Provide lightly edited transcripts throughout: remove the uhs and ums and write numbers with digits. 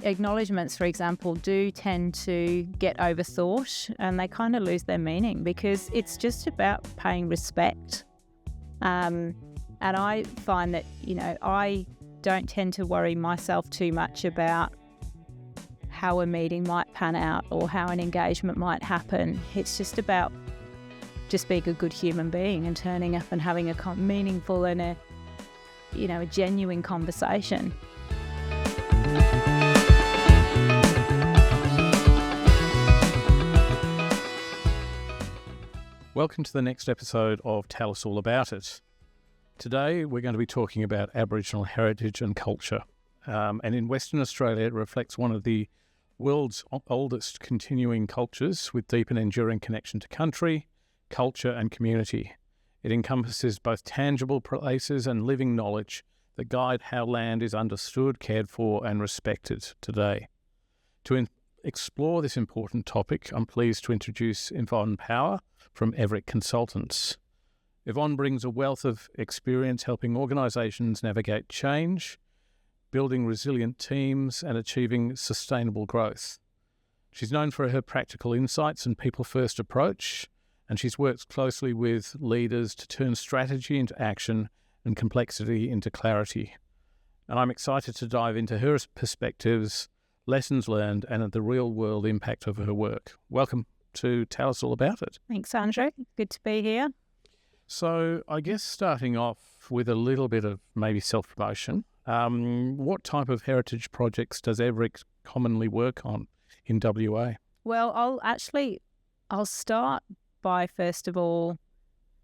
acknowledgements, for example, do tend to get overthought and they kind of lose their meaning because it's just about paying respect. And I find that, I don't tend to worry myself too much about how a meeting might pan out or how an engagement might happen. It's just about just being a good human being and turning up and having a meaningful and a genuine conversation. Welcome to the next episode of Tell Us All About It. Today we're going to be talking about Aboriginal heritage and culture. And in Western Australia it reflects one of the world's oldest continuing cultures with deep and enduring connection to country, culture and community. It encompasses both tangible places and living knowledge that guide how land is understood, cared for and respected today. To explore this important topic, I'm pleased to introduce Yvonne Power from Everett Consultants. Yvonne brings a wealth of experience helping organisations navigate change, building resilient teams and achieving sustainable growth. She's known for her practical insights and people-first approach, and she's worked closely with leaders to turn strategy into action and complexity into clarity. And I'm excited to dive into her perspectives, lessons learned, and the real-world impact of her work. Welcome to Tell Us All About It. Thanks, Andrew. Good to be here. So I guess starting off with a little bit of maybe self-promotion, what type of heritage projects does Everett commonly work on in WA? Well, I'll start by, first of all,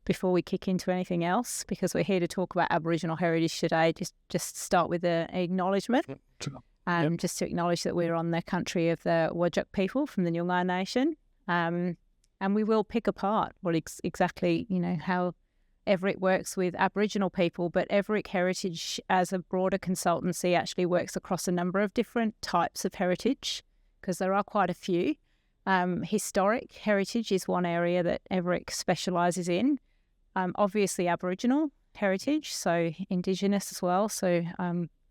before we kick into anything else, because we're here to talk about Aboriginal heritage today, just start with an acknowledgement. Just to acknowledge that we're on the country of the Whadjuk people from the Noongar Nation. And we will pick apart what exactly, how Everett works with Aboriginal people, but Everett Heritage as a broader consultancy actually works across a number of different types of heritage, because there are quite a few. Historic heritage is one area that Everett specialises in. Obviously Aboriginal heritage, so Indigenous as well, so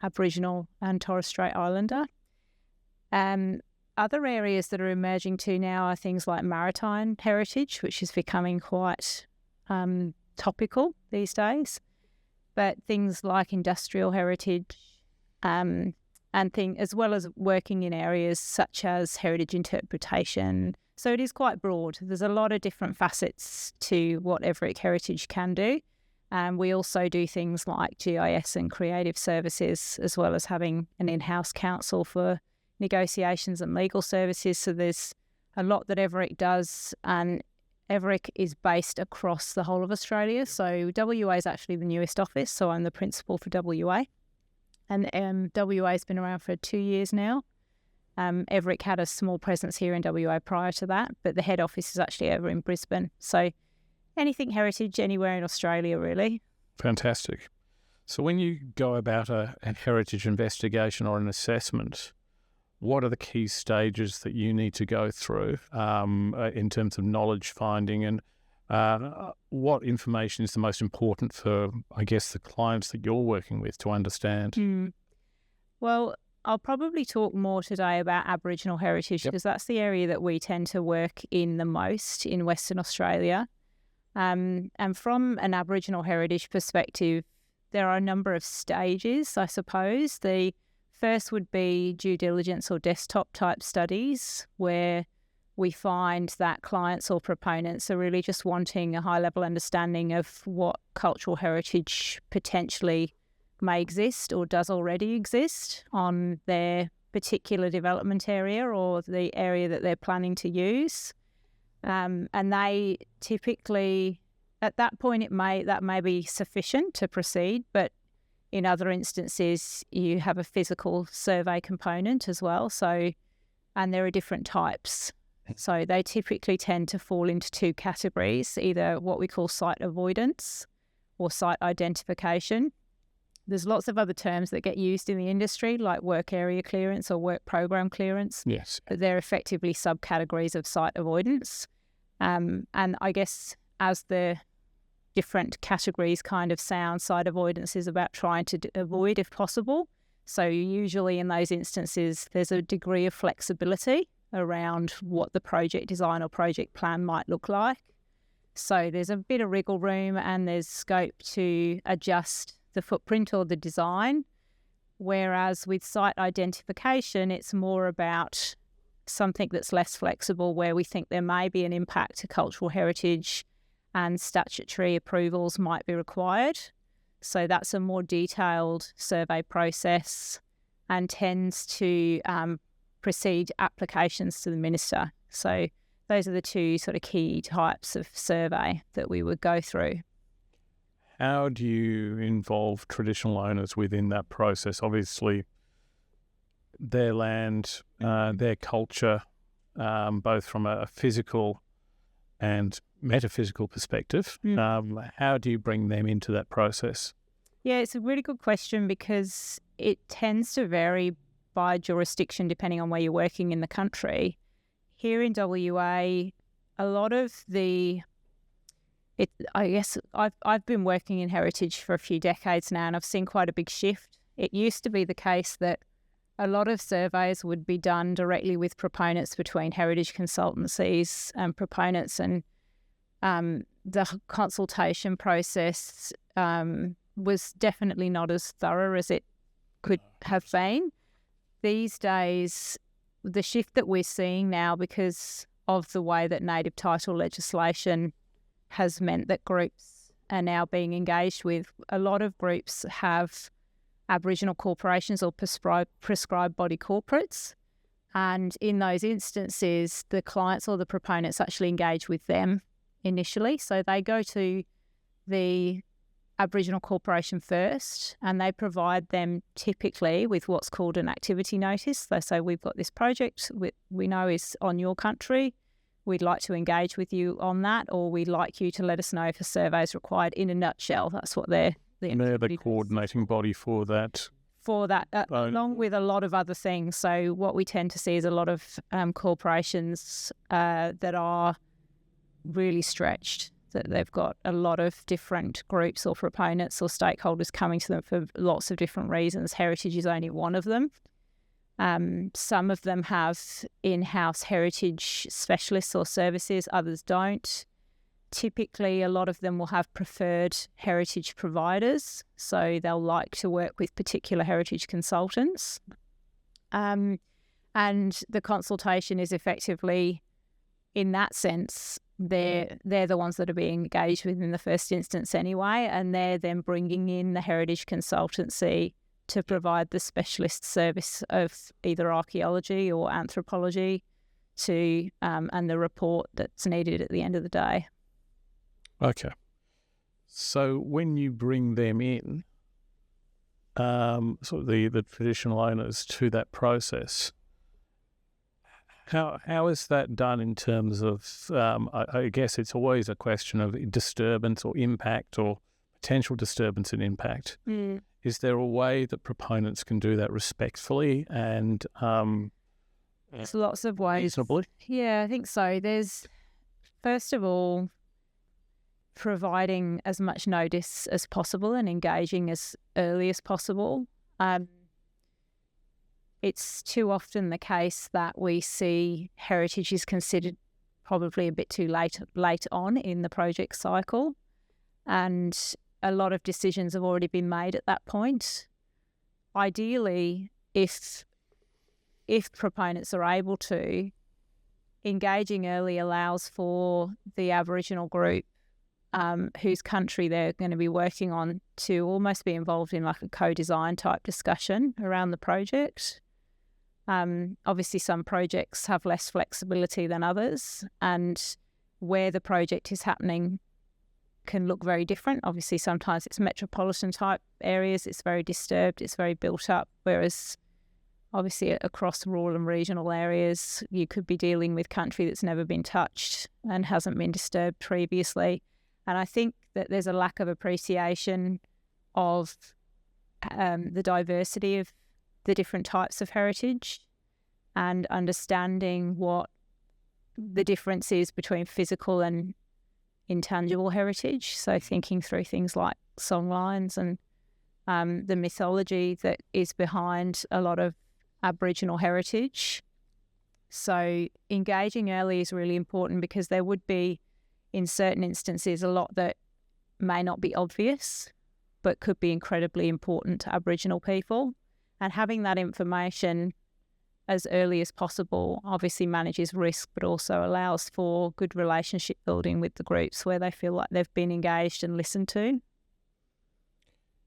Aboriginal and Torres Strait Islander. Other areas that are emerging too now are things like maritime heritage, which is becoming quite topical these days, but things like industrial heritage as well as working in areas such as heritage interpretation. So it is quite broad. There's a lot of different facets to what Everett Heritage can do. We also do things like GIS and creative services, as well as having an in-house counsel for negotiations and legal services. So there's a lot that Everett does, and Everett is based across the whole of Australia. So WA is actually the newest office, so I'm the principal for WA. And WA has been around for 2 years now. Everett had a small presence here in WA prior to that, but the head office is actually over in Brisbane. So anything heritage anywhere in Australia, really. Fantastic. So when you go about a heritage investigation or an assessment, what are the key stages that you need to go through in terms of knowledge finding, and what information is the most important for, I guess, the clients that you're working with to understand? Well, I'll probably talk more today about Aboriginal heritage because that's the area that we tend to work in the most in Western Australia. And from an Aboriginal heritage perspective, there are a number of stages, I suppose. The first would be due diligence or desktop type studies, where we find that clients or proponents are really just wanting a high level understanding of what cultural heritage potentially may exist or does already exist on their particular development area or the area that they're planning to use. And they typically, at that point, that may be sufficient to proceed, but in other instances, you have a physical survey component as well. So, and there are different types. So they typically tend to fall into two categories, either what we call site avoidance or site identification. There's lots of other terms that get used in the industry, like work area clearance or work program clearance. Yes. But they're effectively subcategories of site avoidance. And I guess as the different categories kind of sound, site avoidance is about trying to avoid, if possible, So usually in those instances, there's a degree of flexibility around what the project design or project plan might look like. So there's a bit of wriggle room and there's scope to adjust the footprint or the design. Whereas with site identification, it's more about something that's less flexible, where we think there may be an impact to cultural heritage and statutory approvals might be required. So that's a more detailed survey process and tends to precede applications to the minister. So those are the two sort of key types of survey that we would go through. How do you involve traditional owners within that process? Obviously, their land, their culture, both from a physical and metaphysical perspective. How do you bring them into that process? Yeah, it's a really good question because it tends to vary by jurisdiction depending on where you're working in the country. Here in WA, a lot of I've been working in heritage for a few decades now, and I've seen quite a big shift. It used to be the case that a lot of surveys would be done directly with proponents, between heritage consultancies and proponents, and the consultation process was definitely not as thorough as it could have been. These days, the shift that we're seeing now, because of the way that native title legislation has meant that groups are now being engaged with, a lot of groups have Aboriginal corporations or prescribed body corporates. And in those instances, the clients or the proponents actually engage with them initially. So they go to the Aboriginal corporation first, and they provide them typically with what's called an activity notice. They say, we've got this project we know is on your country. We'd like to engage with you on that, or we'd like you to let us know if a survey is required. In a nutshell, that's what they're the coordinating body for that. Along with a lot of other things. So what we tend to see is a lot of corporations that are really stretched, that they've got a lot of different groups or proponents or stakeholders coming to them for lots of different reasons. Heritage is only one of them. Some of them have in-house heritage specialists or services, others don't. Typically, a lot of them will have preferred heritage providers, so they'll like to work with particular heritage consultants. And the consultation is effectively, in that sense, they're the ones that are being engaged with in the first instance anyway, and they're then bringing in the heritage consultancy to provide the specialist service of either archaeology or anthropology to and the report that's needed at the end of the day. Okay. So when you bring them in, sort of the traditional owners to that process, how is that done in terms of, I guess it's always a question of disturbance or impact or potential disturbance and impact. Is there a way that proponents can do that respectfully and there's lots of ways. Reasonably? Yeah, I think so. There's, first of all, providing as much notice as possible and engaging as early as possible. It's too often the case that we see heritage is considered probably a bit too late on in the project cycle, and a lot of decisions have already been made at that point. Ideally, if proponents are able to, engaging early allows for the Aboriginal group whose country they're going to be working on to almost be involved in like a co-design type discussion around the project. Obviously, some projects have less flexibility than others, and where the project is happening can look very different. Obviously, sometimes it's metropolitan type areas, it's very disturbed, it's very built up, whereas obviously across rural and regional areas, you could be dealing with country that's never been touched and hasn't been disturbed previously. And I think that there's a lack of appreciation of the diversity of the different types of heritage and understanding what the difference is between physical and intangible heritage. So thinking through things like songlines and the mythology that is behind a lot of Aboriginal heritage. So engaging early is really important, because there would be, in certain instances, a lot that may not be obvious but could be incredibly important to Aboriginal people. And having that information as early as possible obviously manages risk, but also allows for good relationship building with the groups where they feel like they've been engaged and listened to.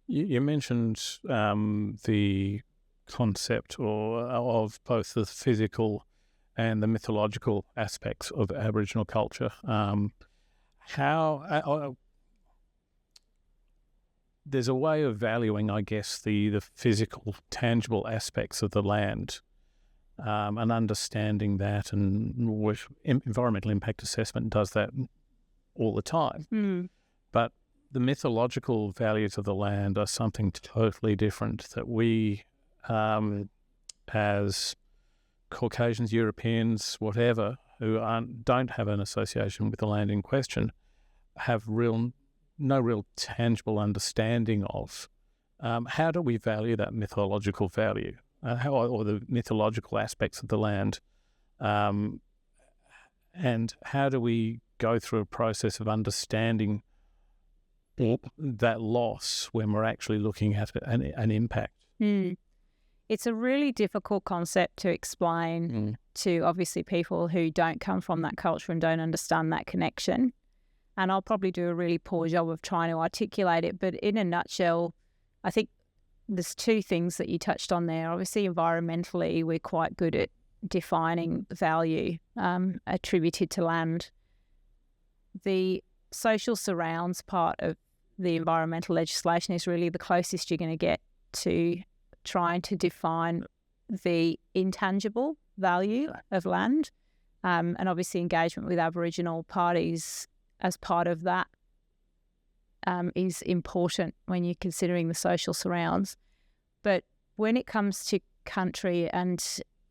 You mentioned the concept of both the physical and the mythological aspects of Aboriginal culture. There's a way of valuing, I guess, the physical, tangible aspects of the land, and understanding that, and environmental impact assessment does that all the time. But the mythological values of the land are something totally different that we, as Caucasians, Europeans, whatever, who don't have an association with the land in question, have no real tangible understanding of. How do we value that mythological value, or the mythological aspects of the land, and how do we go through a process of understanding that loss when we're actually looking at an impact? It's a really difficult concept to explain to, obviously, people who don't come from that culture and don't understand that connection. And I'll probably do a really poor job of trying to articulate it. But in a nutshell, I think there's two things that you touched on there. Obviously, environmentally, we're quite good at defining value attributed to land. The social surrounds part of the environmental legislation is really the closest you're going to get to trying to define the intangible value of land. And obviously engagement with Aboriginal parties as part of that is important when you're considering the social surrounds. But when it comes to country and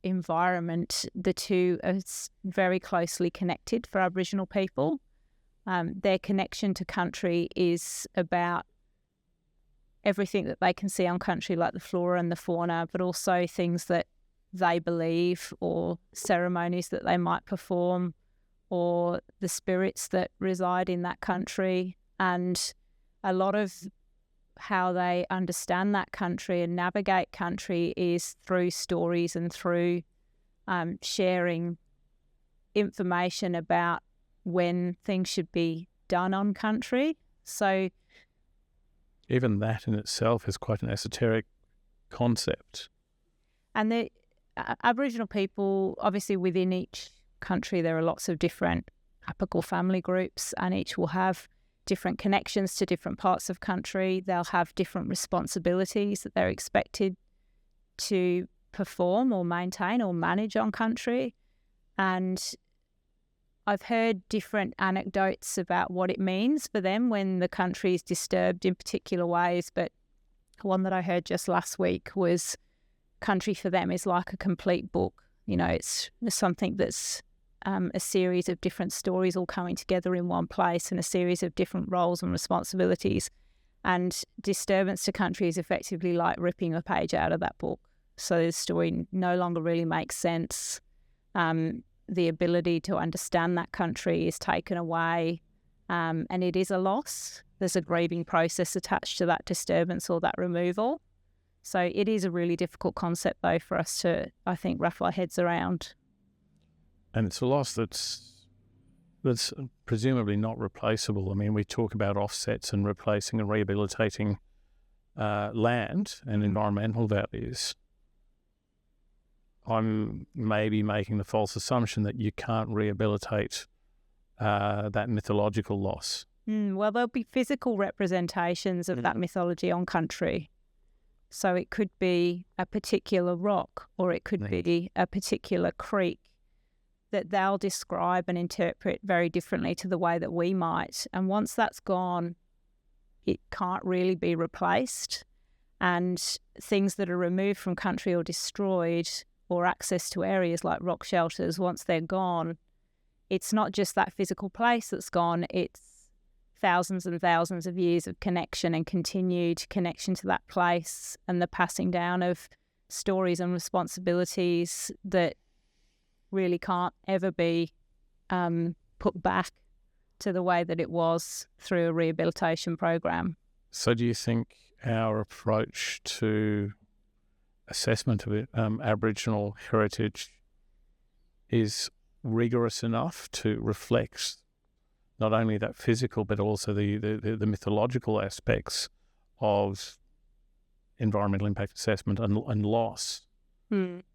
environment, the two are very closely connected for Aboriginal people. Their connection to country is about everything that they can see on country, like the flora and the fauna, but also things that they believe, or ceremonies that they might perform, or the spirits that reside in that country. And a lot of how they understand that country and navigate country is through stories and through sharing information about when things should be done on country. So even that in itself is quite an esoteric concept. And the Aboriginal people, obviously within each country, there are lots of different apical family groups, and each will have different connections to different parts of country. They'll have different responsibilities that they're expected to perform or maintain or manage on country. And I've heard different anecdotes about what it means for them when the country is disturbed in particular ways. But one that I heard just last week was country for them is like a complete book. You know, it's something that's a series of different stories all coming together in one place, and a series of different roles and responsibilities. And disturbance to country is effectively like ripping a page out of that book. So the story no longer really makes sense. The ability to understand that country is taken away, and it is a loss. There's a grieving process attached to that disturbance or that removal. So it is a really difficult concept, though, for us to, I think, wrap our heads around. And it's a loss that's presumably not replaceable. I mean, we talk about offsets and replacing and rehabilitating land and environmental values. I'm maybe making the false assumption that you can't rehabilitate that mythological loss. Well, there'll be physical representations of that mythology on country. So it could be a particular rock, or it could be a particular creek that they'll describe and interpret very differently to the way that we might. And once that's gone, it can't really be replaced. And things that are removed from country or destroyed, or access to areas like rock shelters, once they're gone, it's not just that physical place that's gone, it's thousands and thousands of years of connection and continued connection to that place, and the passing down of stories and responsibilities that really can't ever be put back to the way that it was through a rehabilitation program. So do you think our approach to assessment of Aboriginal heritage is rigorous enough to reflect not only that physical but also the mythological aspects of environmental impact assessment and loss?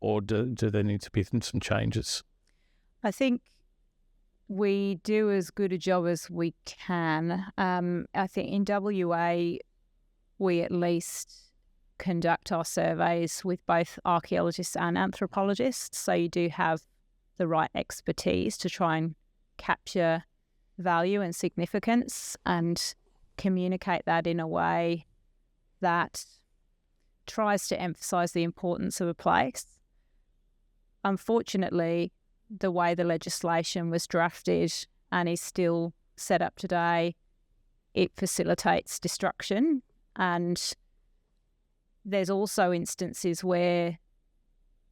Or do there need to be some changes? I think we do as good a job as we can. I think in WA, we at least conduct our surveys with both archaeologists and anthropologists, so you do have the right expertise to try and capture value and significance and communicate that in a way that tries to emphasise the importance of a place. Unfortunately, the way the legislation was drafted and is still set up today, it facilitates destruction. And there's also instances where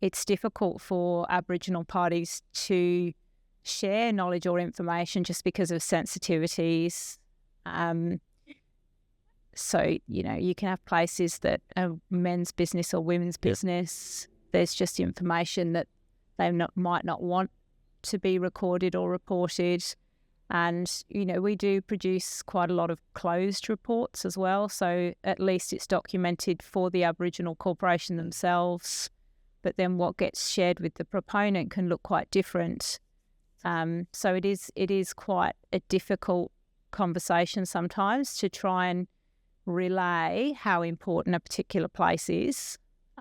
it's difficult for Aboriginal parties to share knowledge or information just because of sensitivities. So, you can have places that are men's business or women's business. There's just information that they might not want to be recorded or reported. And, we do produce quite a lot of closed reports as well. So at least it's documented for the Aboriginal corporation themselves. But then what gets shared with the proponent can look quite different. So it is quite a difficult conversation sometimes to try and relay how important a particular place is.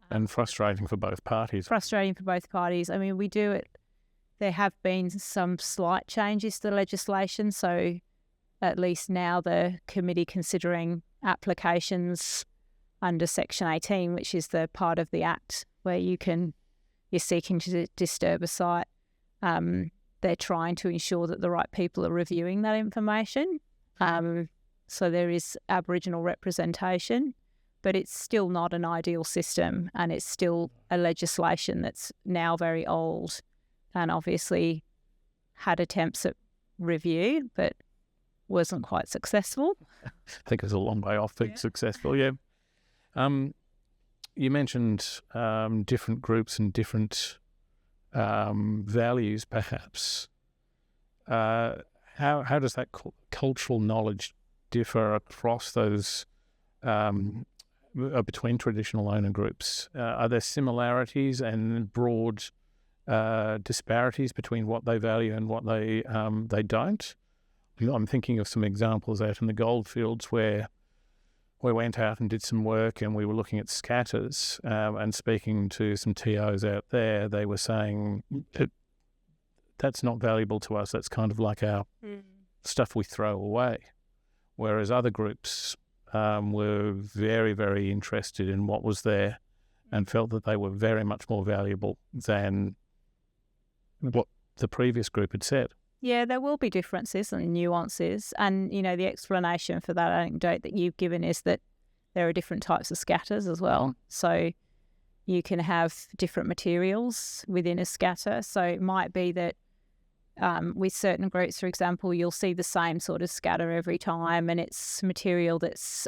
And frustrating for both parties. I mean, we do it. There have been some slight changes to the legislation. So at least now the committee considering applications under Section 18, which is the part of the Act where you're seeking to disturb a site. They're trying to ensure that the right people are reviewing that information. So there is Aboriginal representation, but it's still not an ideal system, and it's still a legislation that's now very old and obviously had attempts at review, but wasn't quite successful. I think it's a long way off being successful, yeah. You mentioned different groups and different values, perhaps. How does that cultural knowledge differ across those between traditional owner groups? Are there similarities and broad disparities between what they value and what they don't? I'm thinking of some examples out in the goldfields where we went out and did some work and we were looking at scatters and speaking to some TOs out there. They were saying that's not valuable to us. That's kind of like our stuff we throw away. Whereas other groups were very, very interested in what was there and felt that they were very much more valuable than what the previous group had said. Yeah, there will be differences and nuances. And, the explanation for that anecdote that you've given is that there are different types of scatters as well. So you can have different materials within a scatter. So it might be that with certain groups, for example, you'll see the same sort of scatter every time, and it's material that's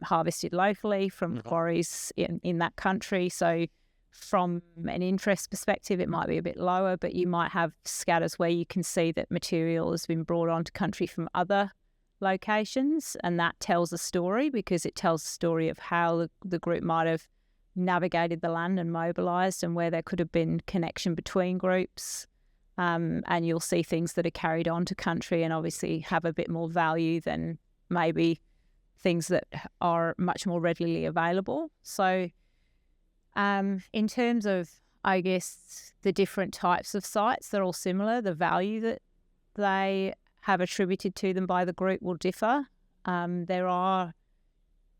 harvested locally from quarries in that country. So from an interest perspective, it might be a bit lower, but you might have scatters where you can see that material has been brought onto country from other locations, and that tells a story because it tells a story of how the group might have navigated the land and mobilised, and where there could have been connection between groups. And you'll see things that are carried on to country and obviously have a bit more value than maybe things that are much more readily available. So in terms of, I guess, the different types of sites, they're all similar. The value that they have attributed to them by the group will differ. There are,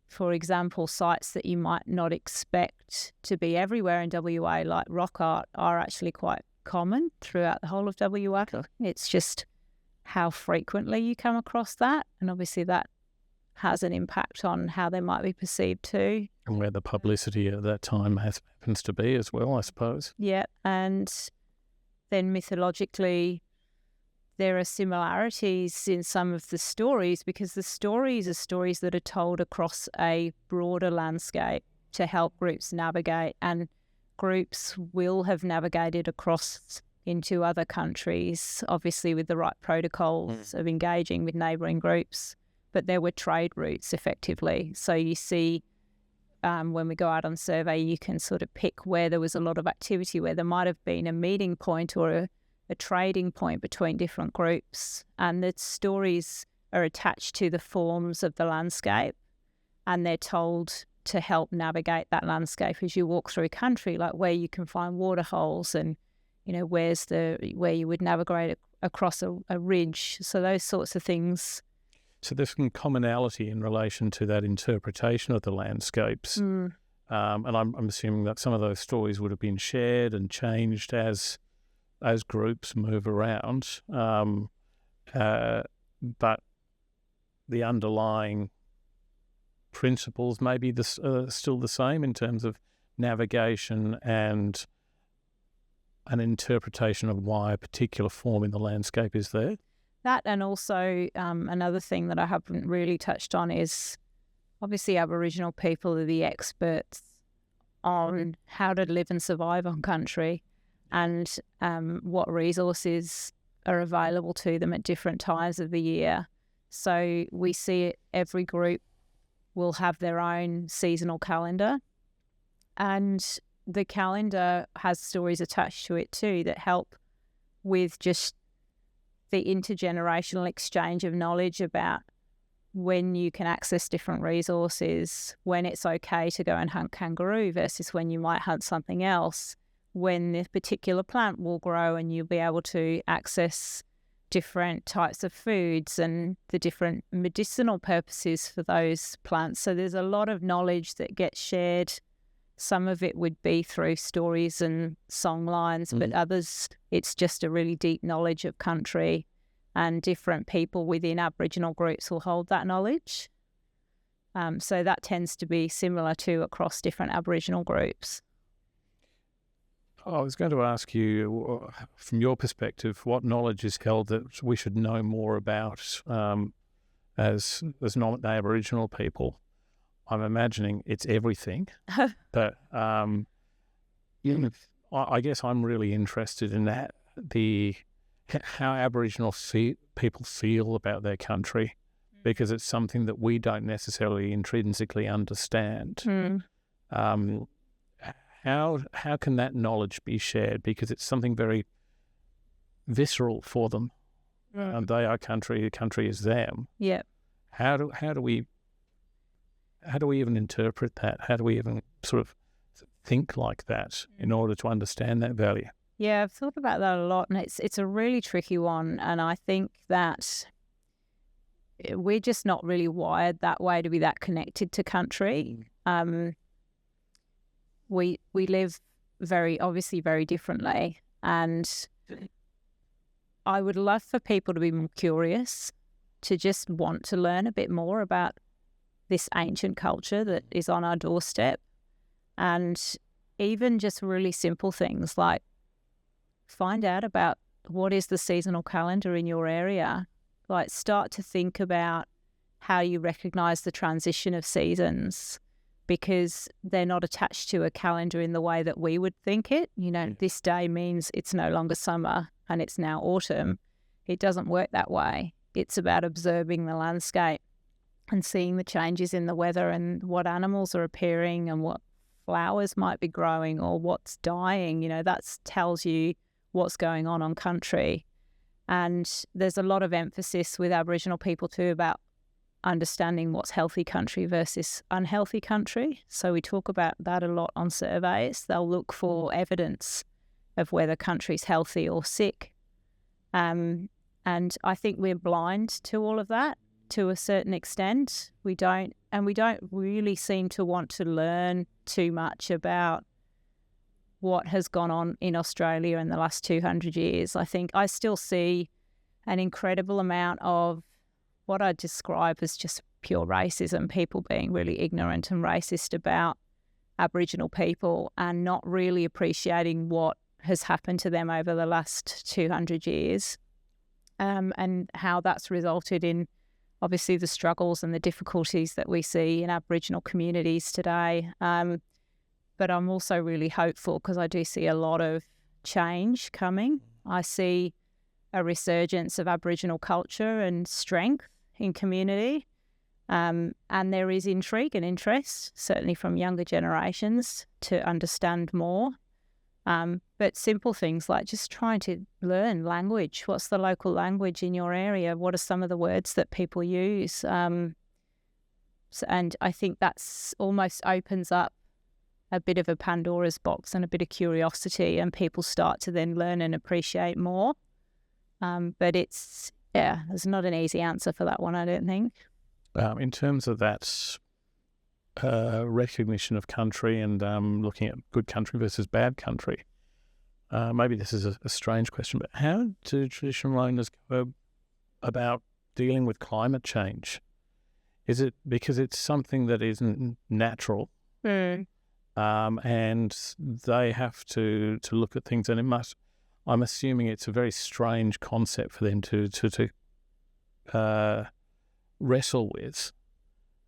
for example, sites that you might not expect to be everywhere in WA, like rock art, are actually quite common throughout the whole of WA. Okay. It's just how frequently you come across that. And obviously that has an impact on how they might be perceived too. And where the publicity at that time happens to be as well, I suppose. Yeah, and then mythologically, there are similarities in some of the stories, because the stories are stories that are told across a broader landscape to help groups navigate, and groups will have navigated across into other countries, obviously with the right protocols of engaging with neighbouring groups, but there were trade routes effectively. So you see, when we go out on survey, you can sort of pick where there was a lot of activity, where there might have been a meeting point or a trading point between different groups, and the stories are attached to the forms of the landscape, and they're told to help navigate that landscape as you walk through country, like where you can find water holes and, you know, where you would navigate across a ridge. So those sorts of things. So there's some commonality in relation to that interpretation of the landscapes. And I'm assuming that some of those stories would have been shared and changed as groups move around. But the underlying principles may be still the same in terms of navigation and an interpretation of why a particular form in the landscape is there. That, and also another thing that I haven't really touched on is obviously Aboriginal people are the experts on how to live and survive on country, and what resources are available to them at different times of the year. So we see it, every group will have their own seasonal calendar, and the calendar has stories attached to it too that help with just the intergenerational exchange of knowledge about when you can access different resources, when it's okay to go and hunt kangaroo versus when you might hunt something else, when this particular plant will grow and you'll be able to access different types of foods and the different medicinal purposes for those plants. So there's a lot of knowledge that gets shared. Some of it would be through stories and song lines, but others, it's just a really deep knowledge of country, and different people within Aboriginal groups will hold that knowledge. So that tends to be similar to across different Aboriginal groups. I was going to ask you, from your perspective, what knowledge is held that we should know more about as non-Aboriginal people? I'm imagining it's everything, but I guess I'm really interested in that, how Aboriginal people feel about their country, because it's something that we don't necessarily intrinsically understand. How can that knowledge be shared? Because it's something very visceral for them. They are country, the country is them. Yeah. How do we even interpret that? How do we even sort of think like that in order to understand that value? Yeah, I've thought about that a lot, and it's a really tricky one. And I think that we're just not really wired that way to be that connected to country. We live obviously very differently, and I would love for people to be more curious, to just want to learn a bit more about this ancient culture that is on our doorstep, and even just really simple things like find out about what is the seasonal calendar in your area. Like, start to think about how you recognise the transition of seasons, because they're not attached to a calendar in the way that we would think it. You know, this day means it's no longer summer and it's now autumn. It doesn't work that way. It's about observing the landscape and seeing the changes in the weather and what animals are appearing and what flowers might be growing or what's dying. You know, that tells you what's going on country. And there's a lot of emphasis with Aboriginal people too about understanding what's healthy country versus unhealthy country. So we talk about that a lot on surveys. They'll look for evidence of whether country's healthy or sick. And I think we're blind to all of that to a certain extent. We don't really seem to want to learn too much about what has gone on in Australia in the last 200 years. I think I still see an incredible amount of what I describe as just pure racism, people being really ignorant and racist about Aboriginal people and not really appreciating what has happened to them over the last 200 years, and how that's resulted in obviously the struggles and the difficulties that we see in Aboriginal communities today. But I'm also really hopeful because I do see a lot of change coming. I see a resurgence of Aboriginal culture and strength in community. And there is intrigue and interest, certainly from younger generations, to understand more. But simple things like just trying to learn language. What's the local language in your area? What are some of the words that people use? And I think that's almost opens up a bit of a Pandora's box and a bit of curiosity, and people start to then learn and appreciate more. But there's not an easy answer for that one, I don't think. In terms of that recognition of country and looking at good country versus bad country, maybe this is a strange question, but how do traditional owners go about dealing with climate change? Is it because it's something that isn't natural, and they have to look at things, and it must, I'm assuming it's a very strange concept for them to wrestle with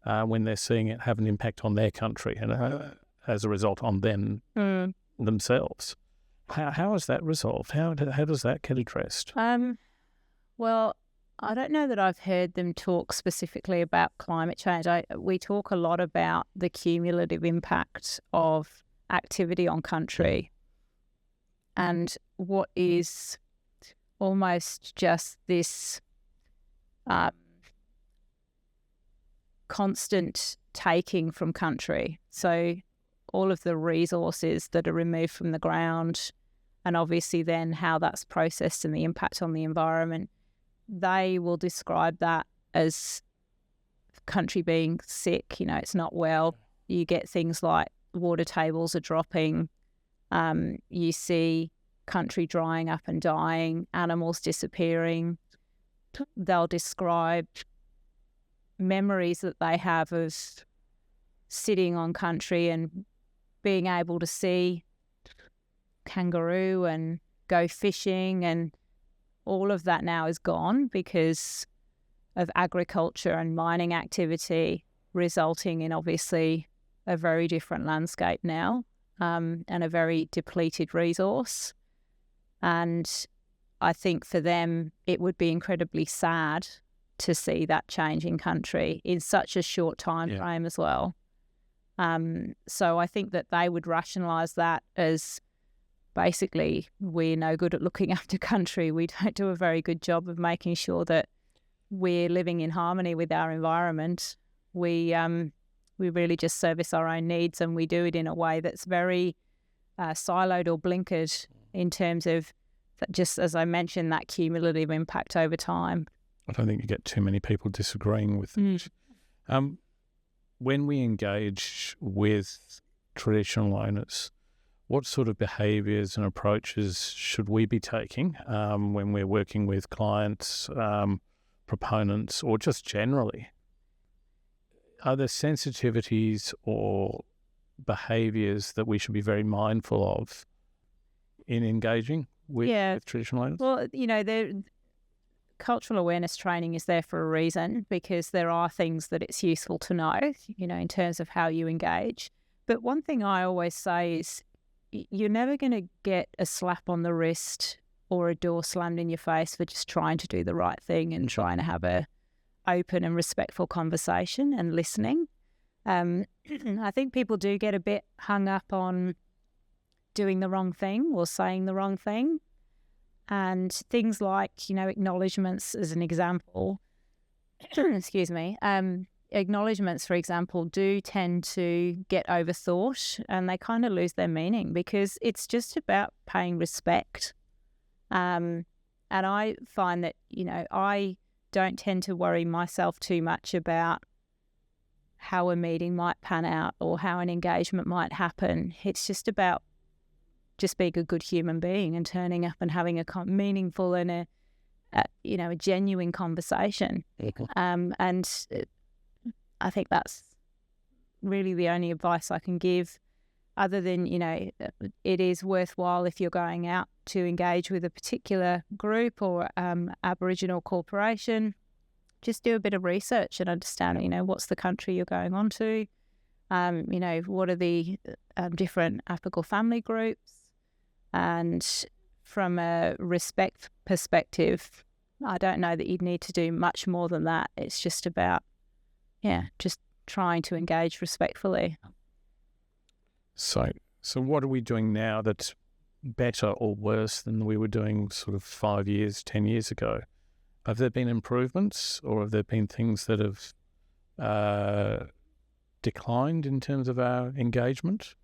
when they're seeing it have an impact on their country and as a result on them themselves. How is that resolved? How does that get addressed? Well, I don't know that I've heard them talk specifically about climate change. We talk a lot about the cumulative impact of activity on country and what is almost just this constant taking from country. So all of the resources that are removed from the ground, and obviously then how that's processed and the impact on the environment, they will describe that as country being sick. It's not well. You get things like water tables are dropping. You see country drying up and dying, animals disappearing. They'll describe memories that they have of sitting on country and being able to see kangaroo and go fishing, and all of that now is gone because of agriculture and mining activity, resulting in obviously a very different landscape now, and a very depleted resource. And I think for them it would be incredibly sad to see that change in country in such a short time frame as well. So I think that they would rationalise that as basically we're no good at looking after country. We don't do a very good job of making sure that we're living in harmony with our environment. We really just service our own needs, and we do it in a way that's very siloed or blinkered in terms of, just as I mentioned, that cumulative impact over time. I don't think you get too many people disagreeing with it. When we engage with traditional owners, what sort of behaviours and approaches should we be taking when we're working with clients, proponents, or just generally? Are there sensitivities or behaviours that we should be very mindful of in engaging with traditional owners? Well, cultural awareness training is there for a reason, because there are things that it's useful to know, in terms of how you engage. But one thing I always say is you're never going to get a slap on the wrist or a door slammed in your face for just trying to do the right thing and trying to have a open and respectful conversation and listening. I think people do get a bit hung up on doing the wrong thing or saying the wrong thing. And things like, acknowledgements as an example, excuse me, acknowledgements, for example, do tend to get overthought and they kind of lose their meaning because it's just about paying respect. And I find that, I don't tend to worry myself too much about how a meeting might pan out or how an engagement might happen. It's just about just being a good human being and turning up and having a meaningful and a genuine conversation. And I think that's really the only advice I can give, other than, it is worthwhile if you're going out to engage with a particular group or Aboriginal corporation, just do a bit of research and understand, what's the country you're going on to, what are the different Apical family groups. And from a respect perspective, I don't know that you'd need to do much more than that. It's just about, just trying to engage respectfully. So what are we doing now that's better or worse than we were doing sort of 5 years, 10 years ago? Have there been improvements, or have there been things that have declined in terms of our engagement?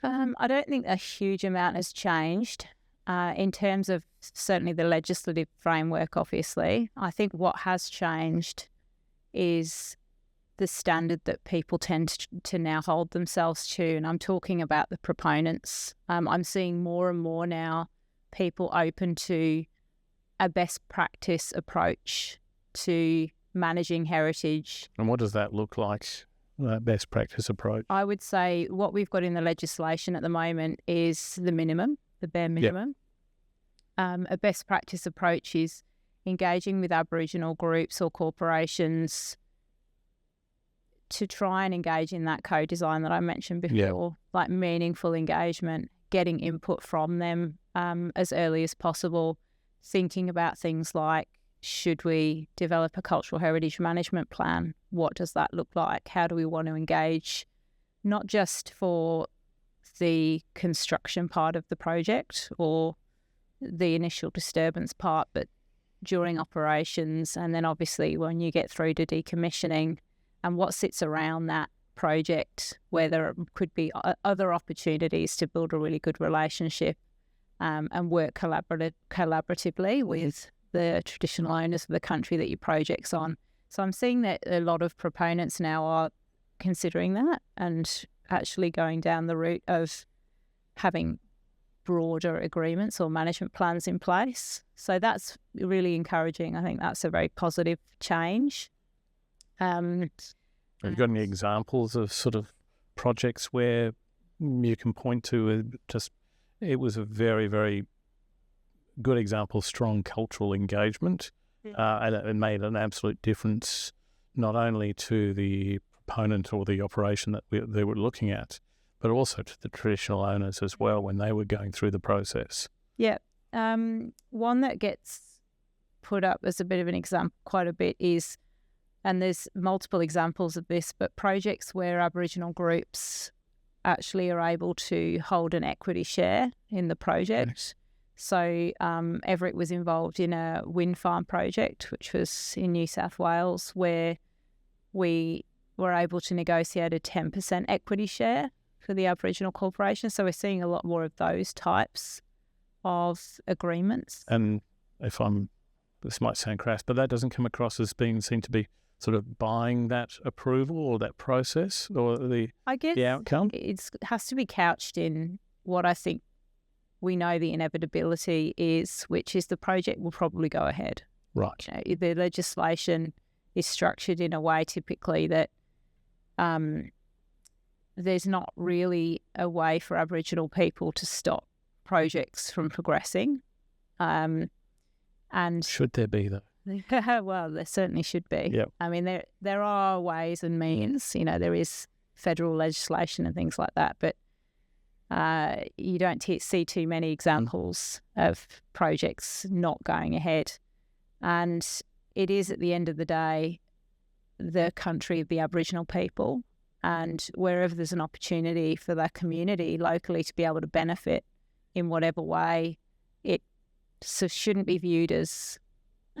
I don't think a huge amount has changed in terms of certainly the legislative framework, obviously. I think what has changed is the standard that people tend to now hold themselves to, and I'm talking about the proponents. I'm seeing more and more now people open to a best practice approach to managing heritage. And what does that look like, that best practice approach? I would say what we've got in the legislation at the moment is the minimum, the bare minimum. Yep. A best practice approach is engaging with Aboriginal groups or corporations to try and engage in that co-design that I mentioned before, like meaningful engagement, getting input from them as early as possible, thinking about things like, should we develop a cultural heritage management plan? What does that look like? How do we want to engage, not just for the construction part of the project or the initial disturbance part, but during operations, and then obviously when you get through to decommissioning and what sits around that project, where there could be other opportunities to build a really good relationship and work collaboratively with the traditional owners of the country that your project's on. So I'm seeing that a lot of proponents now are considering that and actually going down the route of having broader agreements or management plans in place. So that's really encouraging. I think that's a very positive change. Have you got any examples of sort of projects where you can point to it was a very, very good example, strong cultural engagement, and it made an absolute difference not only to the proponent or the operation that they were looking at, but also to the traditional owners as well when they were going through the process? Yeah. One that gets put up as a bit of an example quite a bit is, and there's multiple examples of this, but projects where Aboriginal groups actually are able to hold an equity share in the project. Yes. So Everett was involved in a wind farm project, which was in New South Wales, where we were able to negotiate a 10% equity share for the Aboriginal corporation. So we're seeing a lot more of those types of agreements. And this might sound crass, but that doesn't come across as being seen to be sort of buying that approval or that process or the outcome? It has to be couched in what I think we know the inevitability is, which is the project will probably go ahead. Right. The legislation is structured in a way typically that there's not really a way for Aboriginal people to stop projects from progressing. And should there be, though? Well, there certainly should be. Yep. I mean, there are ways and means. There is federal legislation and things like that, but you don't see too many examples of projects not going ahead. And it is, at the end of the day, the country of the Aboriginal people, and wherever there's an opportunity for that community locally to be able to benefit in whatever way, it shouldn't be viewed as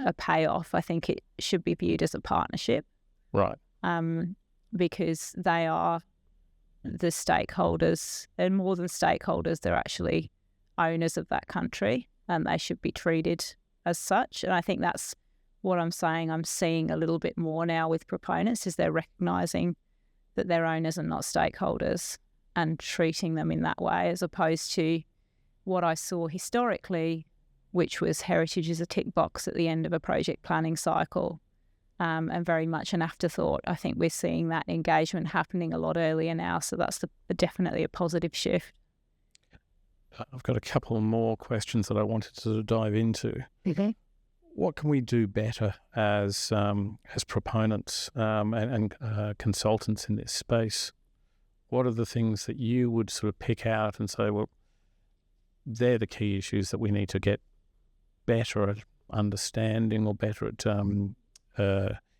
a payoff. I think it should be viewed as a partnership. Right. Because they are the stakeholders, and more than stakeholders, they're actually owners of that country, and they should be treated as such. And I think that's what I'm saying. I'm seeing a little bit more now with proponents, is they're recognising that they're owners and not stakeholders, and treating them in that way, as opposed to what I saw historically which was heritage as a tick box at the end of a project planning cycle, and very much an afterthought. I think we're seeing that engagement happening a lot earlier now, so that's definitely a positive shift. I've got a couple more questions that I wanted to dive into. Mm-hmm. What can we do better as proponents and consultants in this space? What are the things that you would sort of pick out and say, well, they're the key issues that we need to get better at understanding or better at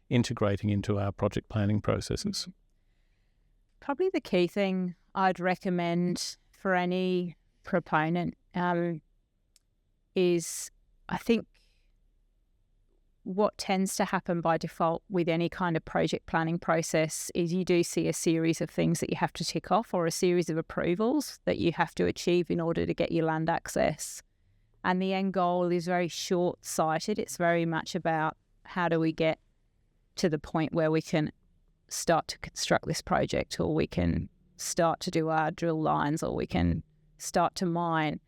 integrating into our project planning processes? Probably the key thing I'd recommend for any proponent is, I think, what tends to happen by default with any kind of project planning process is you do see a series of things that you have to tick off, or a series of approvals that you have to achieve in order to get your land access. And the end goal is very short-sighted. It's very much about how do we get to the point where we can start to construct this project, or we can start to do our drill lines, or we can start to mine.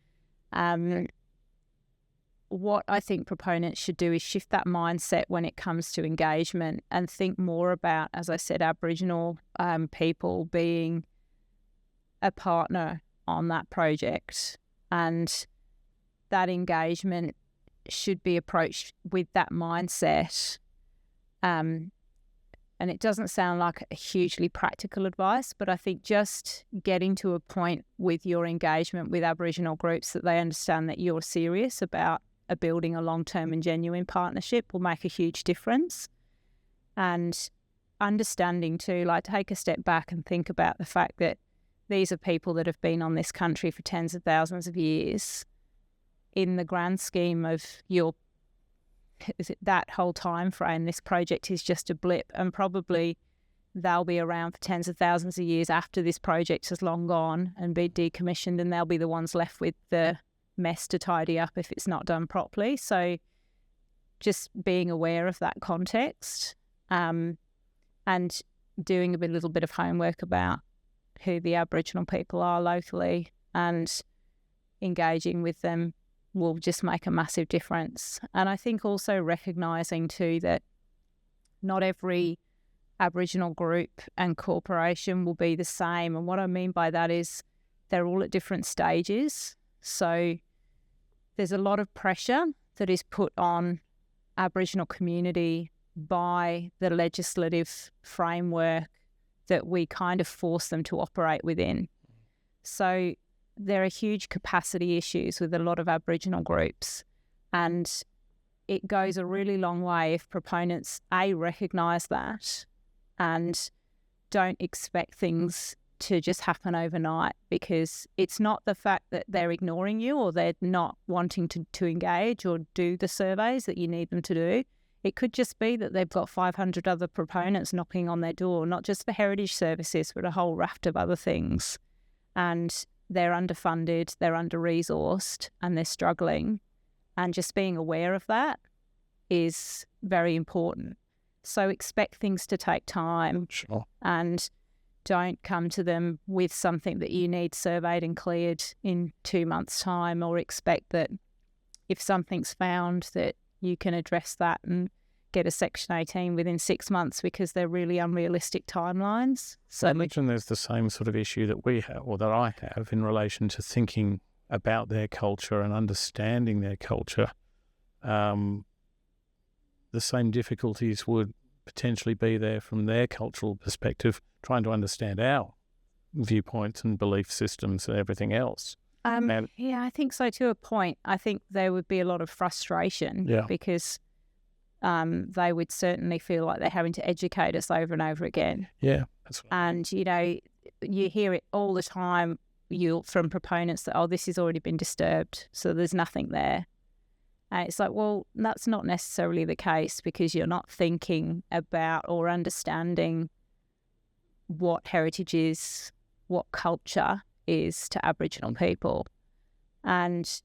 What I think proponents should do is shift that mindset when it comes to engagement and think more about, as I said, Aboriginal people being a partner on that project. And that engagement should be approached with that mindset. And it doesn't sound like a hugely practical advice, but I think just getting to a point with your engagement with Aboriginal groups that they understand that you're serious about building a long-term and genuine partnership will make a huge difference. And understanding too, like, take a step back and think about the fact that these are people that have been on this country for tens of thousands of years. In the grand scheme of that whole time frame, this project is just a blip, and probably they'll be around for tens of thousands of years after this project has long gone and be decommissioned, and they'll be the ones left with the mess to tidy up if it's not done properly. So just being aware of that context, and doing a little bit of homework about who the Aboriginal people are locally and engaging with them will just make a massive difference. And I think also recognising too that not every Aboriginal group and corporation will be the same. And what I mean by that is they're all at different stages. So there's a lot of pressure that is put on Aboriginal community by the legislative framework that we kind of force them to operate within. So there are huge capacity issues with a lot of Aboriginal groups, and it goes a really long way if proponents recognise that and don't expect things to just happen overnight, because it's not the fact that they're ignoring you or they're not wanting to engage or do the surveys that you need them to do. It could just be that they've got 500 other proponents knocking on their door, not just for heritage services, but a whole raft of other things. And they're underfunded, they're under-resourced, and they're struggling. And just being aware of that is very important. So expect things to take time. Sure. And don't come to them with something that you need surveyed and cleared in 2 months' time, or expect that if something's found that you can address that and get a Section 18 within 6 months, because they're really unrealistic timelines. So I imagine there's the same sort of issue that we have, or that I have, in relation to thinking about their culture and understanding their culture. The same difficulties would potentially be there from their cultural perspective, trying to understand our viewpoints and belief systems and everything else. Yeah, I think so, to a point. I think there would be a lot of frustration, because they would certainly feel like they're having to educate us over and over again. Yeah, that's right. And, you hear it all the time from proponents that, this has already been disturbed, so there's nothing there. And it's like, well, that's not necessarily the case, because you're not thinking about or understanding what heritage is, what culture is to Aboriginal people. And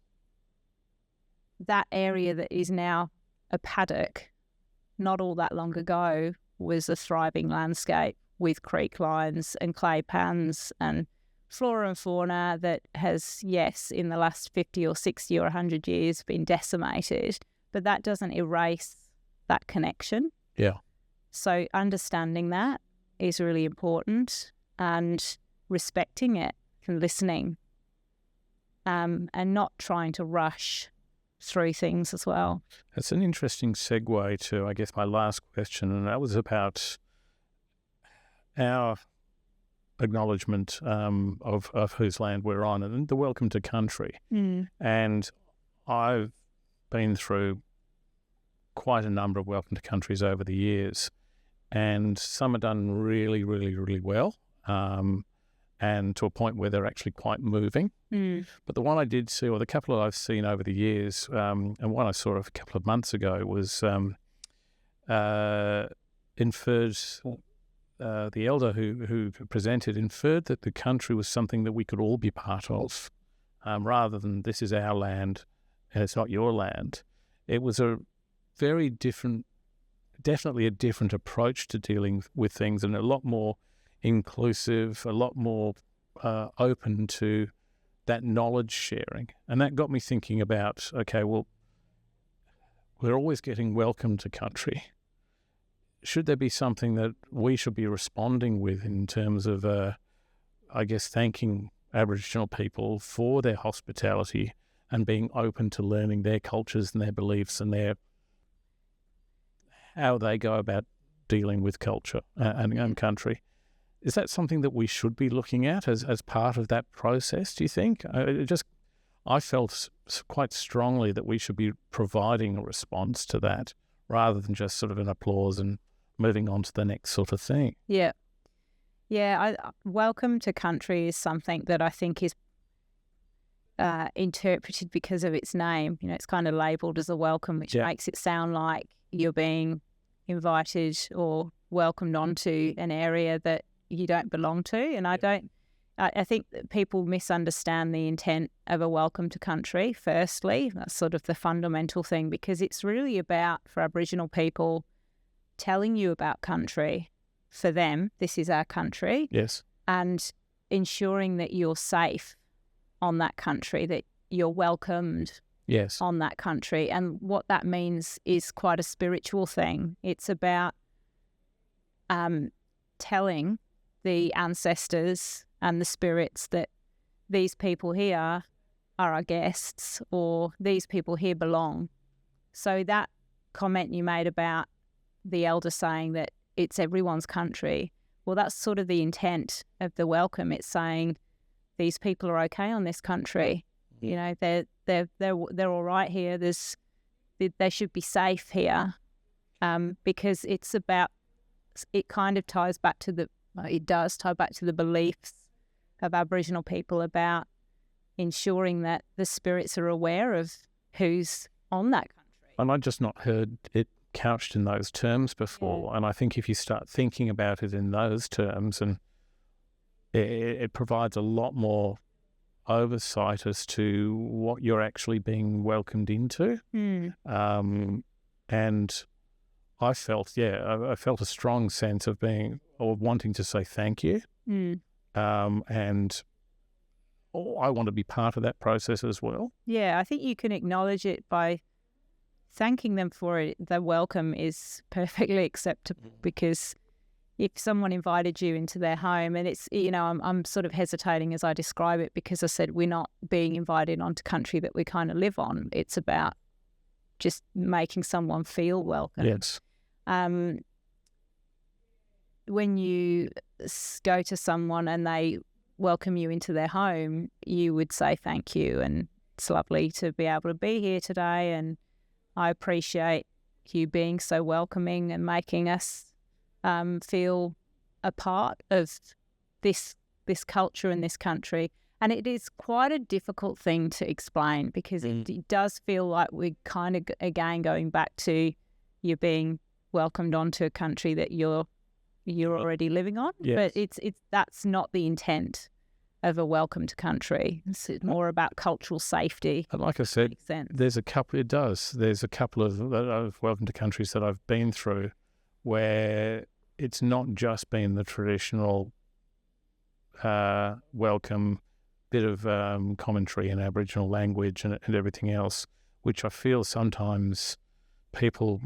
that area that is now a paddock, not all that long ago, was a thriving landscape with creek lines and clay pans and flora and fauna that has, yes, in the last 50 or 60 or 100 years been decimated, but that doesn't erase that connection. Yeah. So understanding that is really important, and respecting it and listening, and not trying to rush through things as well. That's an interesting segue to, I guess, my last question, and that was about our acknowledgement of whose land we're on and the welcome to country. And I've been through quite a number of welcome to countries over the years, and some are done really, really, really well, and to a point where they're actually quite moving. But the one I did see, or the couple that I've seen over the years, and one I saw a couple of months ago, was inferred, the elder who presented inferred that the country was something that we could all be part of, rather than this is our land and it's not your land. It was a very different, definitely a different approach to dealing with things, and a lot more inclusive, a lot more open to that knowledge sharing. And that got me thinking about, okay, well, we're always getting welcome to country. Should there be something that we should be responding with in terms of, I guess, thanking Aboriginal people for their hospitality and being open to learning their cultures and their beliefs and how they go about dealing with culture and country? Is that something that we should be looking at as part of that process, do you think? I felt quite strongly that we should be providing a response to that rather than just sort of an applause and moving on to the next sort of thing. Yeah. Welcome to country is something that I think is interpreted because of its name. You know, it's kind of labelled as a welcome, which makes it sound like you're being invited or welcomed onto an area that you don't belong to. And I think that people misunderstand the intent of a welcome to country, firstly. That's sort of the fundamental thing, because it's really about, for Aboriginal people, telling you about country. For them, this is our country. Yes. And ensuring that you're safe on that country, that you're welcomed on that country. And what that means is quite a spiritual thing. It's about telling the ancestors and the spirits that these people here are our guests, or these people here belong. So that comment you made about the elder saying that it's everyone's country, well, that's sort of the intent of the welcome. It's saying these people are okay on this country. You know, they're all right here. They should be safe here, because it's about, it kind of ties back to it does tie back to the beliefs of Aboriginal people about ensuring that the spirits are aware of who's on that country. And I'd just not heard it couched in those terms before. Yeah. And I think if you start thinking about it in those terms, and it provides a lot more oversight as to what you're actually being welcomed into. And I felt a strong sense of wanting to say thank you. And I want to be part of that process as well. Yeah, I think you can acknowledge it by thanking them for it. The welcome is perfectly acceptable, because if someone invited you into their home, and it's, you know, I'm sort of hesitating as I describe it, because I said we're not being invited onto country that we kind of live on. It's about just making someone feel welcome. Yes. When you go to someone and they welcome you into their home, you would say thank you, and it's lovely to be able to be here today, and I appreciate you being so welcoming and making us feel a part of this culture and this country. And it is quite a difficult thing to explain, because it does feel like we're kind of, again, going back to you being welcomed onto a country that you're already living on. Yes. But that's not the intent of a welcome to country. It's more about cultural safety. And like I said, there's a couple of welcome to countries that I've been through where it's not just been the traditional welcome, bit of commentary in Aboriginal language and everything else, which I feel sometimes people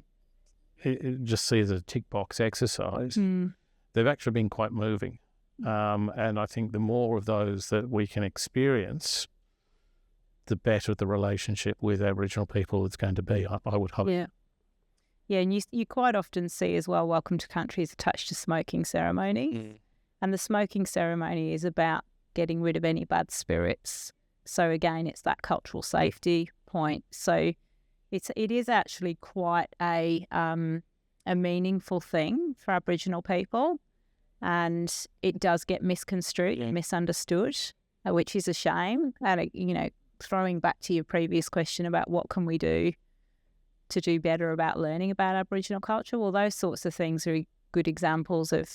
just see as a tick box exercise. They've actually been quite moving. And I think the more of those that we can experience, the better the relationship with Aboriginal people is going to be, I would hope. Yeah. Yeah, and you quite often see as well, welcome to country is attached to smoking ceremony. And the smoking ceremony is about getting rid of any bad spirits. So again, it's that cultural safety point. So it is actually quite a meaningful thing for Aboriginal people, and it does get misconstrued and misunderstood, which is a shame. And throwing back to your previous question about what can we do to do better about learning about Aboriginal culture, well, those sorts of things are good examples of,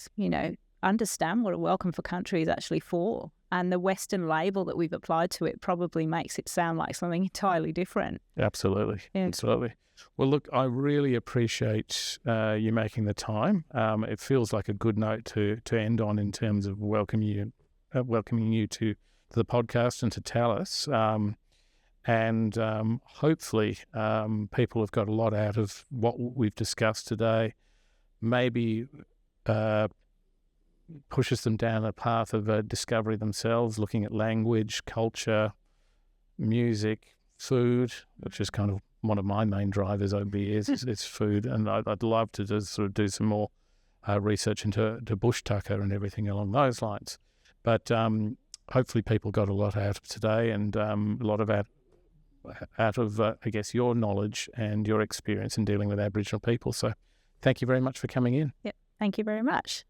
understand what a welcome for country is actually for. And the Western label that we've applied to it probably makes it sound like something entirely different. Absolutely. Yeah. Absolutely. Well, look, I really appreciate you making the time. It feels like a good note to end on in terms of welcoming you to the podcast and to Tallis. And hopefully people have got a lot out of what we've discussed today. Maybe pushes them down a path of discovery themselves, looking at language, culture, music, food, which is kind of one of my main drivers over the years. It's food, and I'd love to just sort of do some more research into bush tucker and everything along those lines. But hopefully people got a lot out of today, and a lot of out of, I guess, your knowledge and your experience in dealing with Aboriginal people. So thank you very much for coming in. Yep. Thank you very much.